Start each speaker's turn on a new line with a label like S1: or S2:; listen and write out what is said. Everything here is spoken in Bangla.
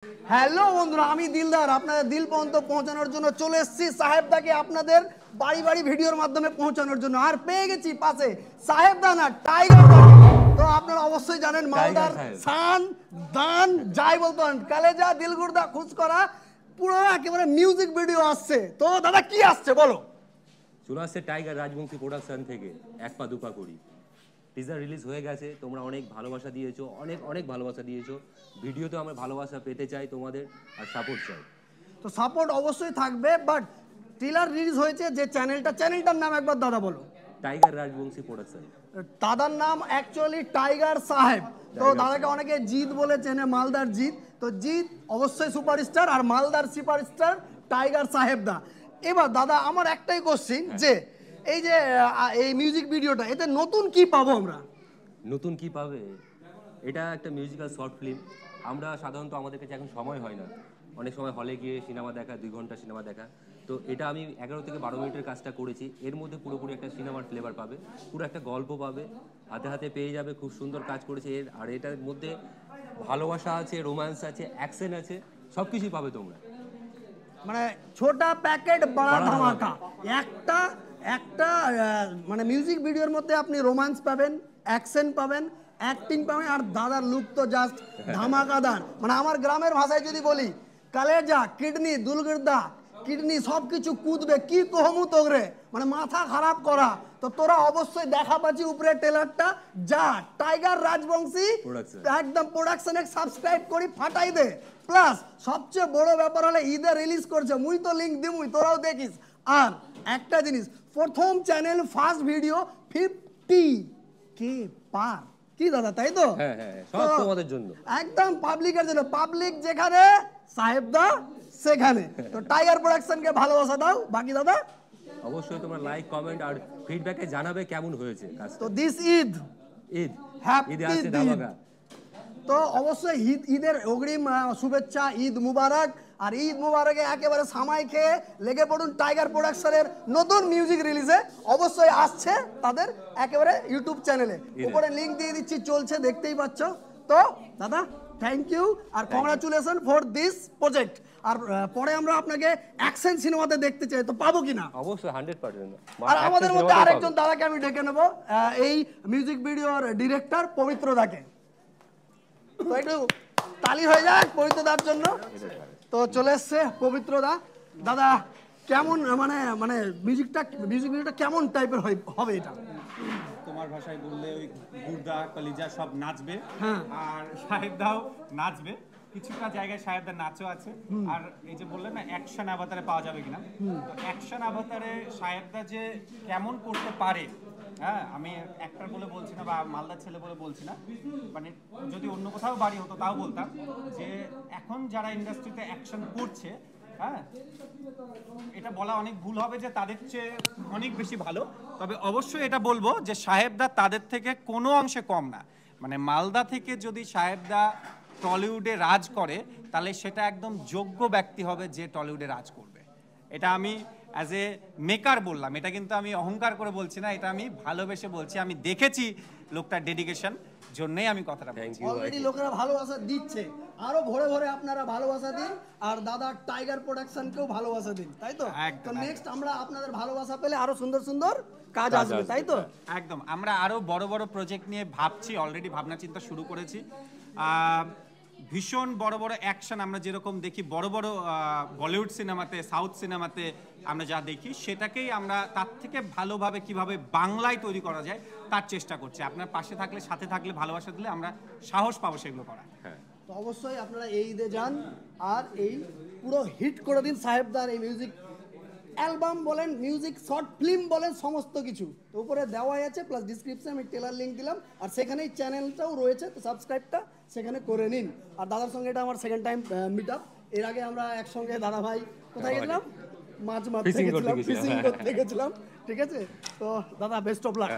S1: হ্যালো বন্ধুরা, আমি দিলদার আপনাদের দিল পর্যন্ত পৌঁছানোর জন্য চলে এসেছি সাহেবদাকে আপনাদের বাড়ি বাড়ি ভিডিওর মাধ্যমে পৌঁছানোর জন্য। আর পেয়ে গেছি পাশে সাহেবদা না টাইগার দা। তো আপনারা অবশ্যই জানেন মালদার সান দান যাই বলতো কালেজা দিলগুড়দা খুশ করা পুরো একেবারে মিউজিক ভিডিও আসছে। তো দাদা কি আসছে বলো?
S2: চলে আসছে টাইগার রাজবংশী প্রোডাকশন থেকে এক পা দুপা করি। টিজার রিলিজ হয়ে গেছে, তোমরা অনেক ভালোবাসা দিয়েছো, অনেক ভালোবাসা দিয়েছো। ভিডিওতে আমরা ভালোবাসা পেতে চাই তোমাদের, আর সাপোর্ট চাই।
S1: তো সাপোর্ট অবশ্যই থাকবে, বাট ট্রেলার রিলিজ হয়েছে যে চ্যানেলটার নাম একবার দাদা বলো।
S2: Tiger Rajbanshi production.
S1: দাদার নাম অ্যাকচুয়ালি টাইগার সাহেব। তো দাদাকে অনেকে জিৎ বলে চেনে, মালদার জিৎ। তো জিৎ অবশ্যই সুপারস্টার, আর মালদার সুপারস্টার টাইগার সাহেব দা। এবার দাদা আমার একটাই কোশ্চিন, যে এই যে এই মিউজিক ভিডিওটা, এতে নতুন কি পাবো আমরা?
S2: নতুন কি পাবে? এটা একটা মিউজিক্যাল শর্ট ফিল্ম। আমরা সাধারণত আমাদের কাছে এখন সময় হয় না, অনেক সময় হলে গিয়ে সিনেমা দেখা, 2 ঘন্টা সিনেমা দেখা। তো এটা আমি 11 থেকে 12 মিনিটের কাজটা করেছি। এর মধ্যে পুরোপুরি একটা সিনেমার ফ্লেভার পাবে, পুরো একটা গল্প পাবে, হাতে হাতে পেয়ে যাবে। খুব সুন্দর কাজ করেছে আর এটার মধ্যে ভালোবাসা আছে, রোম্যান্স আছে, অ্যাকশন আছে, সব কিছুই পাবে তোমরা।
S1: মানে ছোটা প্যাকেট বড়া ধামাকা। একটা একটা মানে মিউজিক ভিডিওর মধ্যে আপনি রোম্যান্স পাবেন, অ্যাকশন পাবেন, অ্যাক্টিং পাবেন, আর দাদার লুক তো জাস্ট ধামাকাদার। মানে আমার গ্রামের ভাষায় যদি বলি, কালেজা কিডনি দুলগিরদা কিডনি সব কিছু কুদবে, কি কহমু তোগরে, মানে মাথা খারাপ করা। তো তোরা অবশ্যই দেখা পাচ্ছি উপরে ট্রেলারটা, যা টাইগার রাজবংশী একদম প্রোডাকশনে সাবস্ক্রাইব করি ফাটাই দে। প্লাস সবচেয়ে বড় ব্যাপার হলে ঈদে রিলিজ করছে, মুই তো লিঙ্ক দিমুই, তোরাও দেখিস। আর একটা জিনিস, প্রথম চ্যানেল ফার্স্ট ভিডিও 50K পার, কি দাদা তাই তো?
S2: হ্যাঁ হ্যাঁ, সব তোমাদের জন্য,
S1: একদম পাবলিকের জন্য। পাবলিক যেখানে সাহেবদা সেখানে। তো টাইগার প্রোডাকশনকে ভালোবাসা দাও। বাকি দাদা
S2: অবশ্যই তোমরা লাইক কমেন্ট আর ফিডব্যাকে জানাবে কেমন হয়েছে কাজটা।
S1: তো দিস ঈদ
S2: ঈদে আসছে ধামাকা।
S1: তো অবশ্যই ঈদের অগ্রিম শুভেচ্ছা, ঈদ মুবারক। আর ঈদ মুবারকে একেবারে সামাই খেয়ে লেগে পড়ুন টাইগার প্রোডাকশনের নতুন মিউজিক রিলিজে। অবশ্যই আসছে তাদের একেবারে ইউটিউব চ্যানেলে, উপরে লিঙ্ক দিয়ে দিচ্ছি, চলছে, দেখতেই পাচ্ছ। তো দাদা থ্যাংক ইউ আর কংগ্রাচুলেশন ফর দিস প্রজেক্ট। আর পরে আমরা আপনাকে অ্যাকশন সিনেমাতে দেখতে চাই, তো পাবো কিনা?
S2: অবশ্যই 100%।
S1: আর আমাদের মধ্যে আরেকজন দাদাকে আমি ডেকে নেবো, এই মিউজিক ভিডিওর ডিরেক্টর পবিত্র দাকে। তো একটু তালি হয়ে যাক পবিত্র দার জন্য। তো চলে এসছে পবিত্র দা। দাদা কেমন মানে মানে মিউজিক ভিডিওটা কেমন টাইপের হবে? এটা
S3: তোমার ভাষায় বললে ওই গুর্দা কলিজা সব নাচবে,
S1: হ্যাঁ,
S3: আর সাহেবদাও নাচবে। কিছুটা জায়গায় সাহেবদার নাচও আছে। আর এই যে বললেন না অ্যাকশন অবতারে পাওয়া যাবে কিনা, তো অ্যাকশন অবতারে সাহেবদা যে কেমন করতে পারে, হ্যাঁ, আমি অ্যাক্টর বলে বলছি না বা মালদার ছেলে বলে বলছি না, মানে যদি অন্য কোথাও বাড়ি হতো তাও বলতাম যে এখন যারা ইন্ডাস্ট্রিতে অ্যাকশন করছে, হ্যাঁ, এটা বলা অনেক ভুল হবে যে তাদের চেয়ে অনেক বেশি ভালো। তবে অবশ্যই এটা বলবো যে সাহেবদা তাদের থেকে কোনো অংশে কম না। মানে মালদা থেকে যদি সাহেবদা টলিউডে রাজ করে, তাহলে সেটা একদম যোগ্য ব্যক্তি হবে যে টলিউডে রাজ করবে। এটা আমি অ্যাজ এ মেকার বললাম, এটা কিন্তু আমি অহংকার করে বলছি না, এটা আমি ভালোবেসে বলছি। আমি দেখেছি লোকটার ডেডিকেশন, জন্যই আমি কথাটা বলছি।
S1: অলরেডি লোকেরা ভালোবাসা দিচ্ছে, আরো ভরে ভরে আপনারা ভালোবাসা দিন, আর দাদা টাইগার প্রোডাকশনকেও ভালোবাসা দিন, তাই তো? তো নেক্সট আমরা আপনাদের ভালোবাসা পেলে আরো সুন্দর সুন্দর কাজ আসবে, তাই তো?
S3: একদম, আমরা আরো বড় বড় প্রজেক্ট নিয়ে ভাবছি, অলরেডি ভাবনা চিন্তা শুরু করেছি। ভীষণ বড় বড় অ্যাকশন আমরা যেরকম দেখি বড় বড় বলিউড সিনেমাতে, সাউথ সিনেমাতে আমরা যা দেখি, সেটাকেই আমরা তার থেকে ভালোভাবে কিভাবে বাংলায় তৈরি করা যায় তার চেষ্টা করছি। আপনার পাশে থাকলে, সাথে থাকলে, ভালোবাসা দিলে আমরা সাহস পাবো সেগুলো করা।
S1: তো অবশ্যই আপনারা এই ঈদে যান আর এই পুরো হিট করে দিন সাহেবদার এই মিউজিক অ্যালবাম বলেন, মিউজিক শর্ট ফিল্ম বলেন, সমস্ত কিছু তো উপরে দেওয়াই আছে, প্লাস ডিসক্রিপশনে আমি টেলার লিঙ্ক দিলাম, আর সেখানেই চ্যানেলটাও রয়েছে, তো সাবস্ক্রাইবটা সেখানে করে নিন। আর দাদার সঙ্গে এটা আমার সেকেন্ড টাইম মিট আপ। এর আগে আমরা একসঙ্গে দাদা ভাই কোথায় গেছিলাম, মাছ মারতে গেছিলাম, ফিশিং করতে গেছিলাম, ঠিক আছে? তো দাদা বেস্ট অফ লাক।